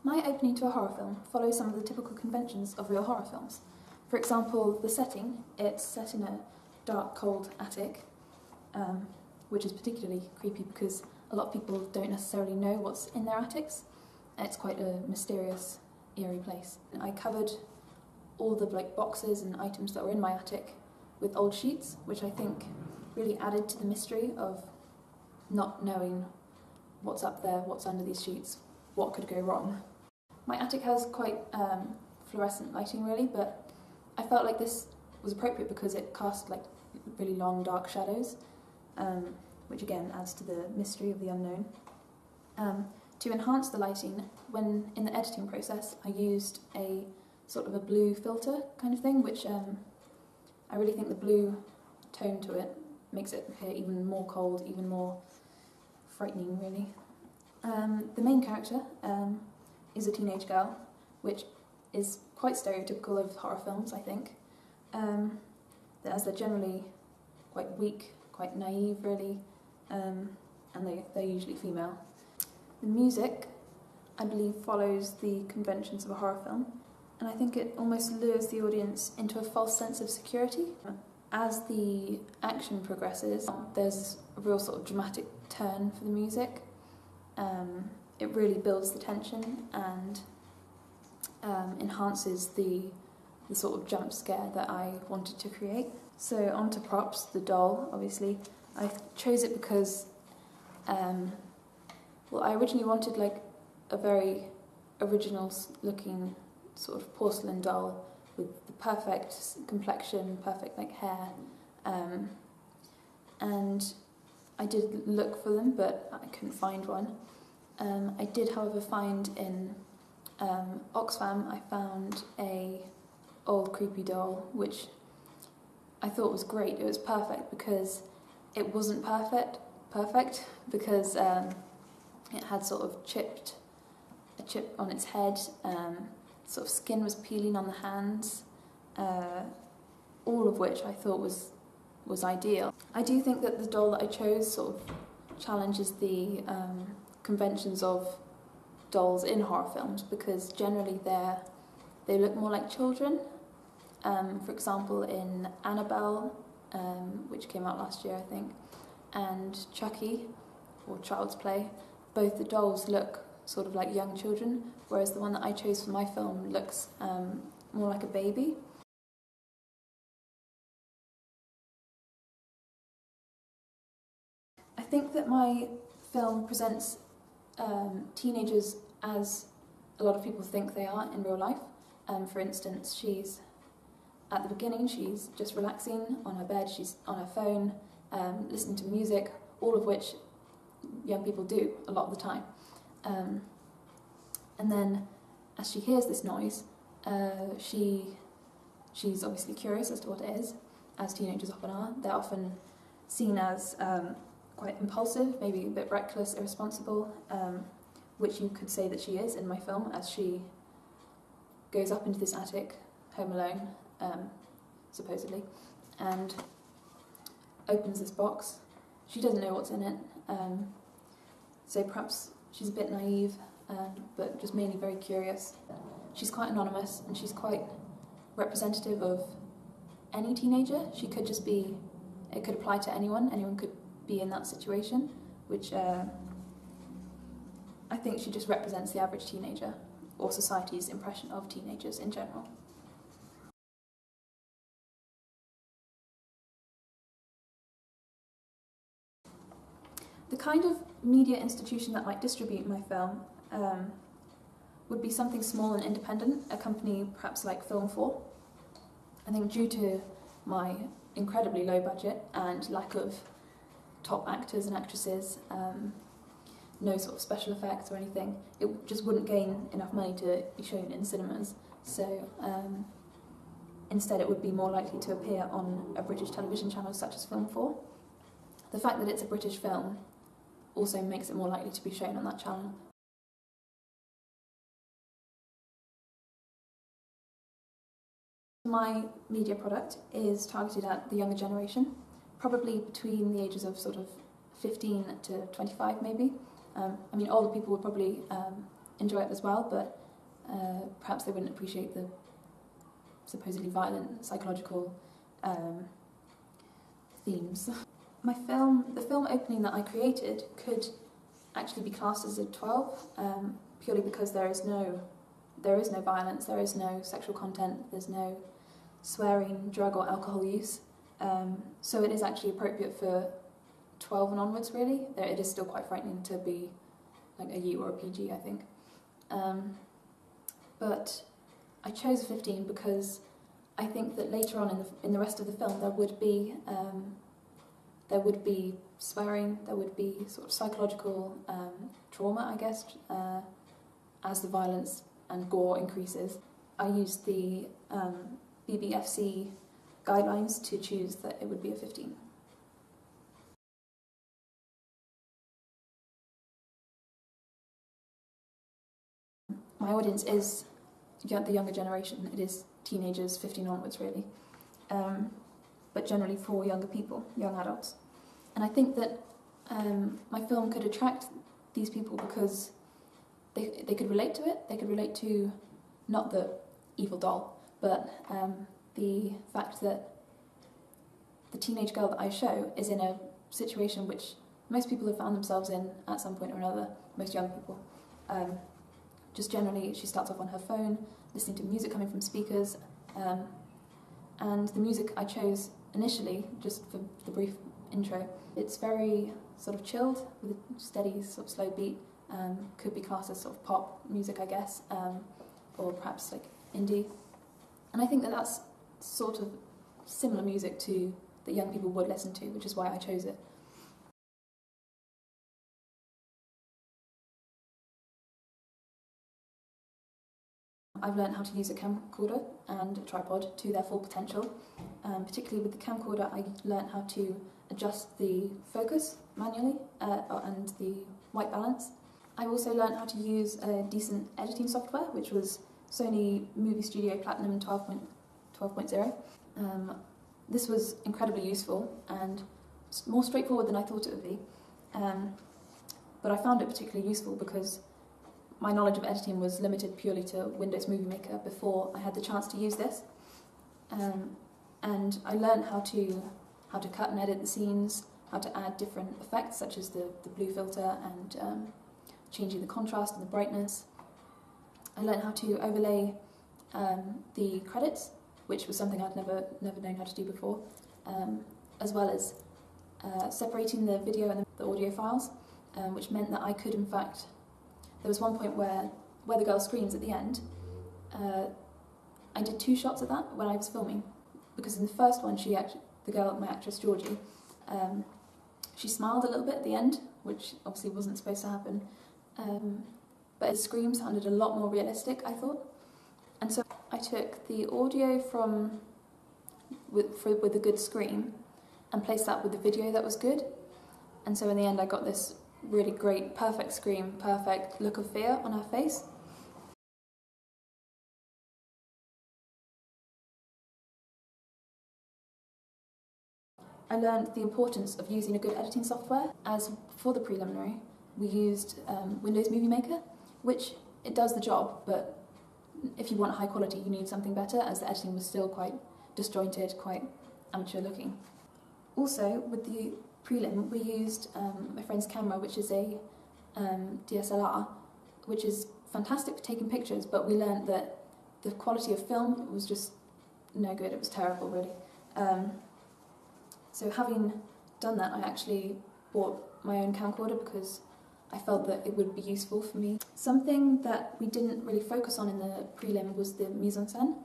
My opening to a horror film follows some of the typical conventions of real horror films. For example, the setting, it's set in a dark, cold attic, which is particularly creepy because a lot of people don't necessarily know what's in their attics. And it's quite a mysterious, eerie place. I covered all the boxes and items that were in my attic with old sheets, which I think really added to the mystery of not knowing what's up there, what's under these sheets, what could go wrong. My attic has quite fluorescent lighting really, but I felt like this was appropriate because it cast really long dark shadows, which again adds to the mystery of the unknown. To enhance the lighting, when in the editing process I used a sort of a blue filter kind of thing, which I really think the blue tone to it makes it appear even more cold, even more frightening really. The main character is a teenage girl, which is quite stereotypical of horror films, I think, as they're generally quite weak, quite naive really, and they're usually female. The music, I believe, follows the conventions of a horror film, and I think it almost lures the audience into a false sense of security. As the action progresses, there's a real sort of dramatic turn for the music. It really builds the tension and enhances the sort of jump scare that I wanted to create. So onto props, the doll, obviously. I chose it because, I originally wanted a very original looking sort of porcelain doll with the perfect complexion, perfect hair, and I did look for them, but I couldn't find one. I did, however, find in Oxfam, I found a old creepy doll, which I thought was great. It was perfect because it wasn't perfect because it had sort of a chip on its head, sort of skin was peeling on the hands, all of which I thought was ideal. I do think that the doll that I chose sort of challenges the conventions of dolls in horror films because generally they look more like children. For example, in Annabelle, which came out last year I think, and Chucky, or Child's Play, both the dolls look sort of like young children, whereas the one that I chose for my film looks more like a baby. I think that my film presents teenagers as a lot of people think they are in real life. For instance, at the beginning she's just relaxing on her bed, she's on her phone, listening to music, all of which young people do a lot of the time. And then as she hears this noise, she's obviously curious as to what it is, as teenagers often are. They're often seen as quite impulsive, maybe a bit reckless, irresponsible, which you could say that she is in my film, as she goes up into this attic, home alone, supposedly, and opens this box. She doesn't know what's in it, so perhaps she's a bit naive, but just mainly very curious. She's quite anonymous, and she's quite representative of any teenager. She could just be, it could apply to anyone could be in that situation, which I think she just represents the average teenager, or society's impression of teenagers in general. The kind of media institution that might distribute my film would be something small and independent, a company perhaps like Film 4. I think due to my incredibly low budget and lack of top actors and actresses, no sort of special effects or anything, it just wouldn't gain enough money to be shown in cinemas. So instead it would be more likely to appear on a British television channel such as Film 4. The fact that it's a British film also makes it more likely to be shown on that channel. My media product is targeted at the younger generation, probably between the ages of sort of 15 to 25 maybe. I mean, older people would probably enjoy it as well, but perhaps they wouldn't appreciate the supposedly violent psychological themes. The film opening that I created could actually be classed as a 12, purely because there is no violence, there is no sexual content, there's no swearing, drug or alcohol use. So it is actually appropriate for 12 and onwards, really. It is still quite frightening to be like a U or a PG, I think. But I chose 15 because I think that later on in the rest of the film there would be swearing, there would be sort of psychological trauma, I guess, as the violence and gore increases. I used the BBFC guidelines to choose that it would be a 15. My audience is the younger generation. It is teenagers, 15 onwards, really, but generally for younger people, young adults. And I think that my film could attract these people because they could relate to it. They could relate to not the evil doll, but the fact that the teenage girl that I show is in a situation which most people have found themselves in at some point or another, most young people. Just generally, she starts off on her phone, listening to music coming from speakers, and the music I chose initially, just for the brief intro, it's very sort of chilled, with a steady sort of slow beat, could be classed as sort of pop music, I guess, or perhaps like indie. And I think that that's sort of similar music to that young people would listen to, which is why I chose it. I've learned how to use a camcorder and a tripod to their full potential. Particularly with the camcorder, I learned how to adjust the focus manually and the white balance. I also learned how to use a decent editing software, which was Sony Movie Studio Platinum 12.0. This was incredibly useful and more straightforward than I thought it would be. But I found it particularly useful because my knowledge of editing was limited purely to Windows Movie Maker before I had the chance to use this. And I learned how to cut and edit the scenes, how to add different effects such as the blue filter and changing the contrast and the brightness. I learned how to overlay the credits, which was something I'd never known how to do before, as well as separating the video and the audio files, which meant that I could, in fact, there was one point where the girl screams at the end. I did 2 shots of that when I was filming, because in the first one, the girl, my actress Georgie, she smiled a little bit at the end, which obviously wasn't supposed to happen. But the scream sounded a lot more realistic, I thought. And so I took the audio with a good scream and placed that with the video that was good. And so in the end I got this really great, perfect scream, perfect look of fear on her face. I learned the importance of using a good editing software. As for the preliminary, we used Windows Movie Maker, which it does the job, but if you want high quality, you need something better, as the editing was still quite disjointed, quite amateur looking. Also, with the prelim, we used my friend's camera, which is a DSLR, which is fantastic for taking pictures, but we learned that the quality of film was just no good. It was terrible, really. So having done that, I actually bought my own camcorder because I felt that it would be useful for me. Something that we didn't really focus on in the prelim was the mise-en-scène.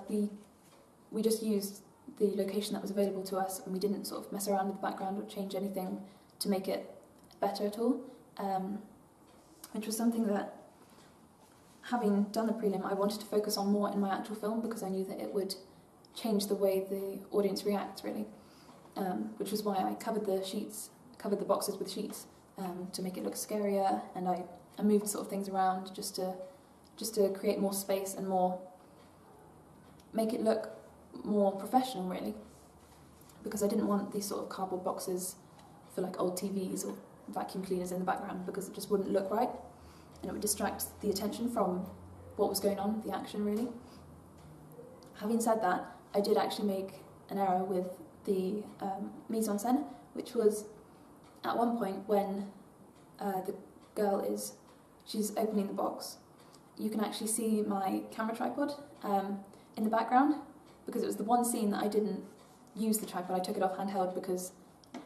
We just used the location that was available to us, and we didn't sort of mess around with the background or change anything to make it better at all, which was something that, having done the prelim, I wanted to focus on more in my actual film because I knew that it would change the way the audience reacts, really, which was why I covered the boxes with sheets to make it look scarier, and I moved sort of things around just to create more space and make it look more professional, really, because I didn't want these sort of cardboard boxes for like old TVs or vacuum cleaners in the background, because it just wouldn't look right. and it would distract the attention from what was going on, the action really. Having said that, I did actually make an error with the mise-en-scène, which was at one point when the girl she's opening the box, you can actually see my camera tripod in the background, because it was the one scene that I didn't use the tripod. I took it off handheld because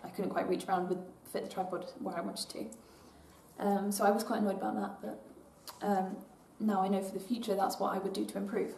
I couldn't quite reach around with fit the tripod where I wanted to. So I was quite annoyed about that, but now I know for the future that's what I would do to improve.